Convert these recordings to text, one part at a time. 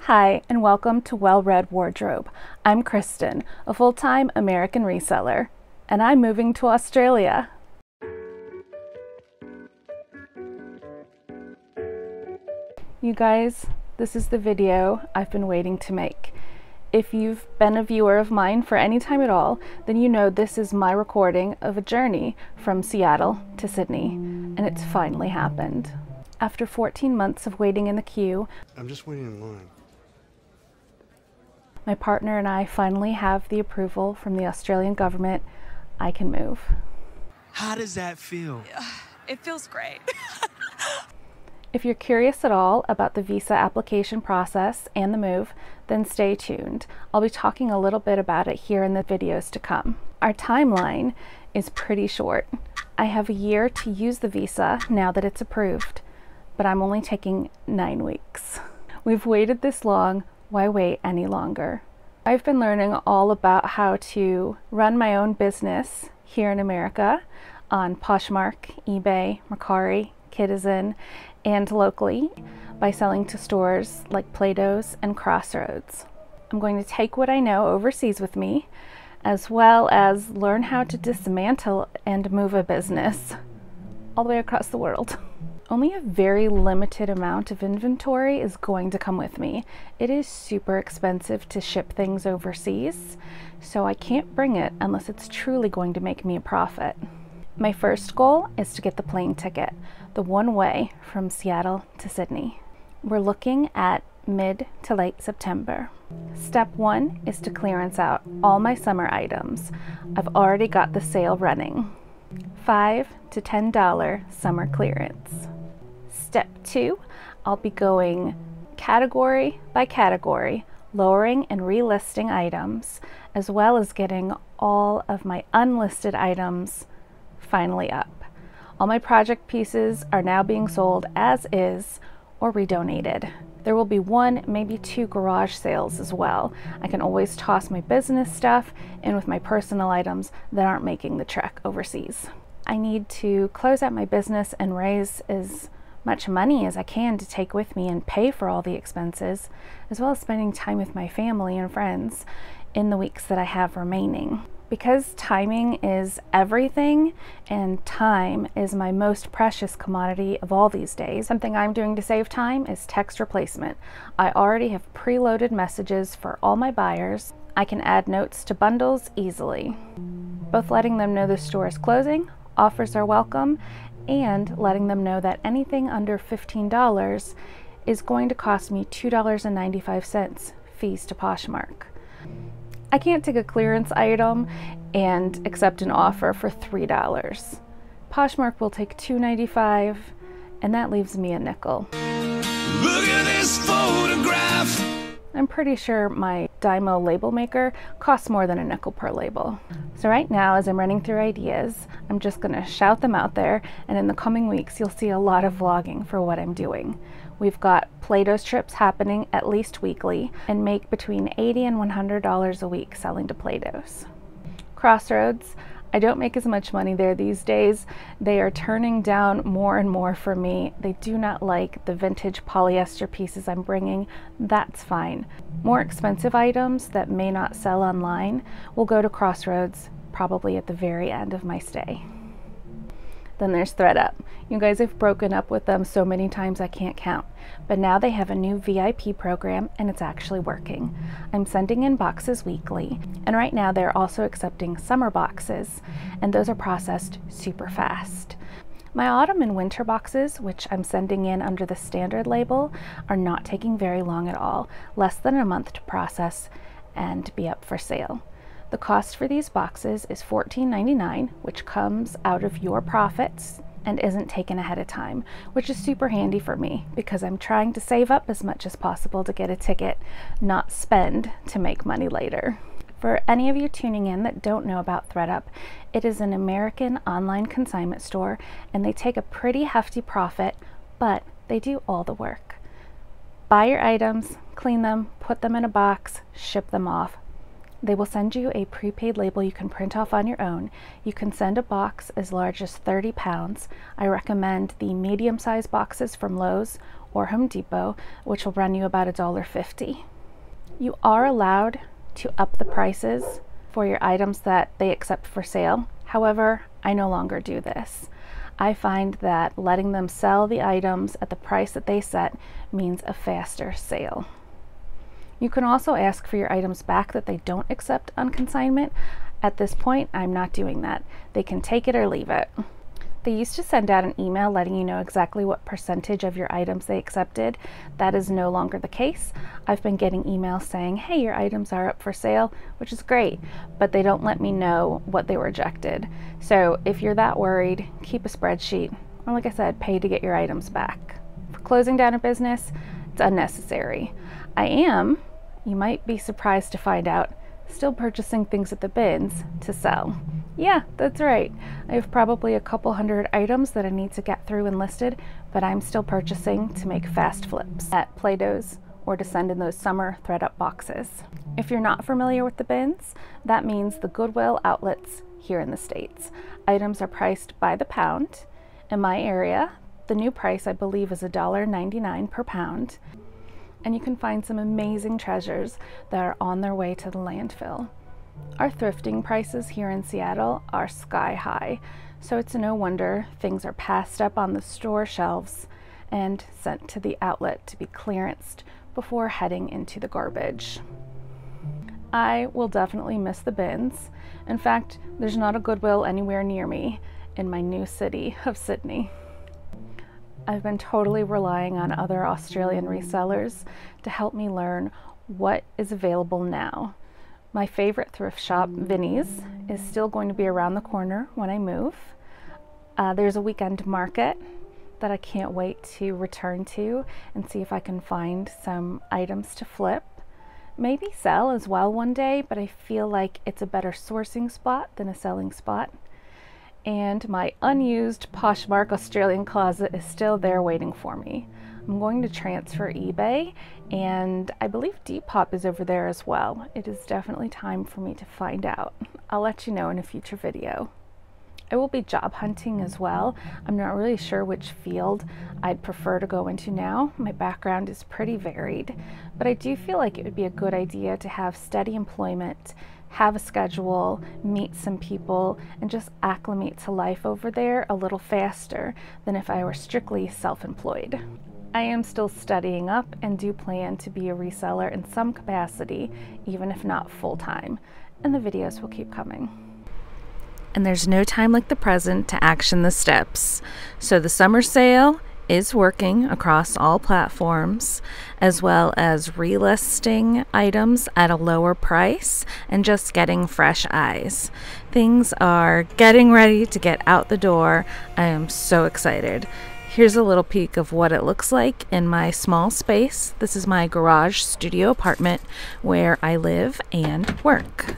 Hi, and welcome to Well-Read Wardrobe. I'm Christin, a full-time American reseller, and I'm moving to Australia. You guys, this is the video I've been waiting to make. If you've been a viewer of mine for any time at all, then you know this is my recording of a journey from Seattle to Sydney, and it's finally happened. After 14 months of waiting in the queue, I'm just waiting in line. My partner and I finally have the approval from the Australian government. I can move. How does that feel? It feels great. If you're curious at all about the visa application process and the move, then stay tuned. I'll be talking a little bit about it here in the videos to come. Our timeline is pretty short. I have a year to use the visa now that it's approved, but I'm only taking 9 weeks. We've waited this long. Why wait any longer? I've been learning all about how to run my own business here in America on Poshmark, eBay, Mercari, Citizen, and locally by selling to stores like Plato's and Crossroads. I'm going to take what I know overseas with me, as well as learn how to dismantle and move a business all the way across the world. Only a very limited amount of inventory is going to come with me. It is super expensive to ship things overseas, so I can't bring it unless it's truly going to make me a profit. My first goal is to get the plane ticket, the one-way from Seattle to Sydney. We're looking at mid to late September. Step 1 is to clearance out all my summer items. I've already got the sale running. $5 to $10 summer clearance. Step 2, I'll be going category by category, lowering and relisting items, as well as getting all of my unlisted items finally up. All my project pieces are now being sold as is or redonated. There will be 1, maybe 2 garage sales as well. I can always toss my business stuff in with my personal items that aren't making the trek overseas. I need to close out my business and raise as much money as I can to take with me and pay for all the expenses, as well as spending time with my family and friends in the weeks that I have remaining. Because timing is everything, and time is my most precious commodity of all these days, something I'm doing to save time is text replacement. I already have preloaded messages for all my buyers. I can add notes to bundles easily, both letting them know the store is closing, offers are welcome, and letting them know that anything under $15 is going to cost me $2.95 fees to Poshmark. I can't take a clearance item and accept an offer for $3. Poshmark will take $2.95, and that leaves me a nickel. Look at this photograph. I'm pretty sure my Dymo label maker costs more than a nickel per label. So right now, as I'm running through ideas, I'm just gonna shout them out there, and in the coming weeks, you'll see a lot of vlogging for what I'm doing. We've got Plato's trips happening at least weekly and make between $80 and $100 a week selling to Plato's. Crossroads, I don't make as much money there these days. They are turning down more and more for me. They do not like the vintage polyester pieces I'm bringing. That's fine. More expensive items that may not sell online will go to Crossroads probably at the very end of my stay. Then there's ThredUP. You guys have broken up with them so many times I can't count, but now they have a new VIP program and it's actually working. I'm sending in boxes weekly, and right now they're also accepting summer boxes, and those are processed super fast. My autumn and winter boxes, which I'm sending in under the standard label, are not taking very long at all, less than a month to process and be up for sale. The cost for these boxes is $14.99, which comes out of your profits and isn't taken ahead of time, which is super handy for me because I'm trying to save up as much as possible to get a ticket, not spend to make money later. For any of you tuning in that don't know about ThredUP, it is an American online consignment store, and they take a pretty hefty profit, but they do all the work. Buy your items, clean them, put them in a box, ship them off. They will send you a prepaid label you can print off on your own. You can send a box as large as 30 pounds. I recommend the medium-sized boxes from Lowe's or Home Depot, which will run you about $1.50. You are allowed to up the prices for your items that they accept for sale. However, I no longer do this. I find that letting them sell the items at the price that they set means a faster sale. You can also ask for your items back that they don't accept on consignment. At this point, I'm not doing that. They can take it or leave it. They used to send out an email letting you know exactly what percentage of your items they accepted. That is no longer the case. I've been getting emails saying, hey, your items are up for sale, which is great, but they don't let me know what they were rejected. So if you're that worried, keep a spreadsheet, or like I said, pay to get your items back. For closing down a business, it's unnecessary. I am, you might be surprised to find out, still purchasing things at the bins to sell. Yeah, that's right. I have probably a couple hundred items that I need to get through and listed, but I'm still purchasing to make fast flips at Plato's or to send in those summer ThredUP boxes. If you're not familiar with the bins, that means the Goodwill outlets here in the States. Items are priced by the pound. In my area, the new price I believe is $1.99 per pound. And you can find some amazing treasures that are on their way to the landfill. Our thrifting prices here in Seattle are sky high, so it's no wonder things are passed up on the store shelves and sent to the outlet to be clearanced before heading into the garbage. I will definitely miss the bins. In fact, there's not a Goodwill anywhere near me in my new city of Sydney. I've been totally relying on other Australian resellers to help me learn what is available now. My favorite thrift shop, Vinnie's, is still going to be around the corner when I move. There's a weekend market that I can't wait to return to and see if I can find some items to flip. Maybe sell as well one day, but I feel like it's a better sourcing spot than a selling spot. And my unused Poshmark Australian closet is still there waiting for me. I'm going to transfer eBay, and I believe Depop is over there as well. It is definitely time for me to find out. I'll let you know in a future video. I will be job hunting as well. I'm not really sure which field I'd prefer to go into now. My background is pretty varied, but I do feel like it would be a good idea to have steady employment, have a schedule, meet some people, and just acclimate to life over there a little faster than if I were strictly self-employed. I am still studying up and do plan to be a reseller in some capacity, even if not full-time, and the videos will keep coming. And there's no time like the present to action the steps. So the summer sale is working across all platforms, as well as relisting items at a lower price and just getting fresh eyes. Things are getting ready to get out the door. I am so excited. Here's a little peek of what it looks like in my small space. This is my garage studio apartment where I live and work.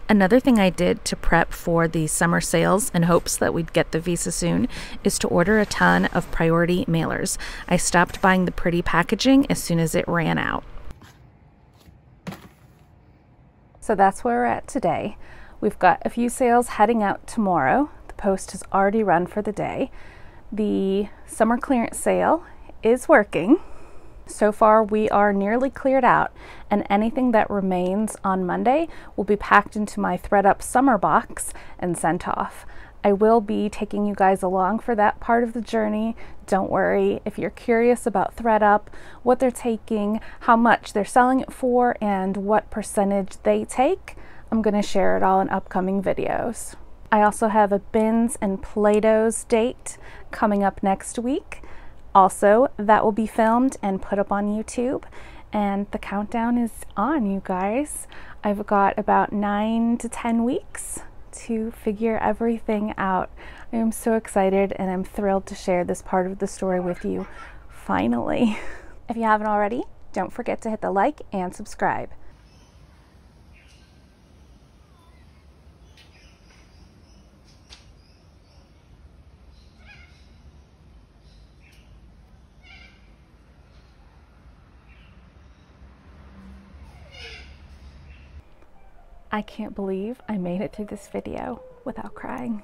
Another thing I did to prep for the summer sales in hopes that we'd get the visa soon is to order a ton of priority mailers. I stopped buying the pretty packaging as soon as it ran out. So that's where we're at today. We've got a few sales heading out tomorrow. The post has already run for the day. The summer clearance sale is working. So far, we are nearly cleared out, and anything that remains on Monday will be packed into my ThredUP summer box and sent off. I will be taking you guys along for that part of the journey. Don't worry, if you're curious about ThredUP, what they're taking, how much they're selling it for, and what percentage they take, I'm going to share it all in upcoming videos. I also have a Bins and Plato's date coming up next week. Also, that will be filmed and put up on YouTube, and the countdown is on, you guys. I've got about 9 to 10 weeks to figure everything out. I am so excited, and I'm thrilled to share this part of the story with you, finally. If you haven't already, don't forget to hit the like and subscribe. I can't believe I made it through this video without crying.